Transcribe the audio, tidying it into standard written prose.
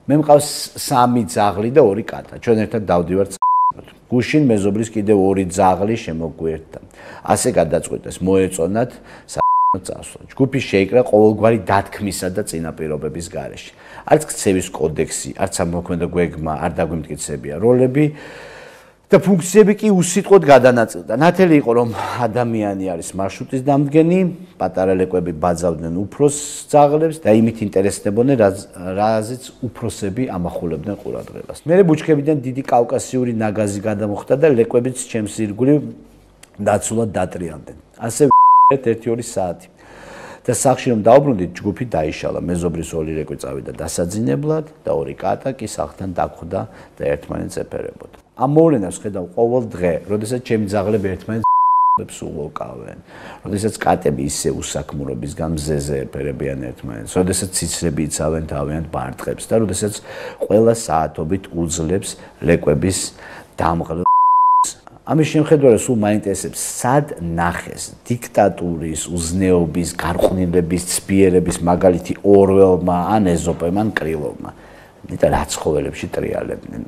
მე მყავს 3 ძაღლი და 2 კატა. ჩვენ ერთად დავდივართ გუშინ მეზობლის კიდევ 2 ძაღლი შემოგვერთა. ასე გადაწყვიტეს მოეწონათ წასვლა. ჯგუფი შეიკრა ყოველგვარი დათქმისა და წინაპირობების გარეშე. არც ქცევის კოდექსი, არც ამოქმედა გვეგმა არ დაგვიმტკიცებია როლები და ფუნქციები კი უსიტყვოდ გადანაწილდა. ნათელი იყო რომ ადამიანი არის მარშრუტის დამდგენი, პატარა ლეკვები ბაძავდნენ უფროს ძაღლებს და იმით ინტერესდებოდნენ, რაზეც უფროსები ამახულებდნენ ყურადღებას. მერე ბუჩქებიდან დიდი კავკასიური ნაგაზი გადამოხდა და ლეკვებიც ჩემს ირგვლივ დაცულად დატრიალდნენ. ასე 1-2 საათი. და სახლში რომ დაუბრუნდით, ჯგუფი დაიშალა. მეზობლის 2 ლეკვი წავიდა დასაძინებლად და 2 კატა კი სახლთან დახვდა და ერთმანეთს ეფერებოდა. ამ მოვლენას ხედავ ყოველ დღე, როდესაც ჩემი ძაღლები ერთმანეთს უოლკავენ, როდესაც კატები ისე უსაქმურობისგან მზეზე ეფერებიან ერთმანეთს, როდესაც ციცრები იცავენ თავიანთ ბარტყებს და როდესაც ყველა საათობით უძლებს ლეკვების დამღლ. ამის შემხედველად სულ მაინტერესებს, სად ნახეს დიქტატურის, უზნეობის, გარყვნილების, ცბიერების მაგალითი ორველმა ან ეზოპემ ან კრილოვმა. და რა ცხოველებში ტრიალებდნენ.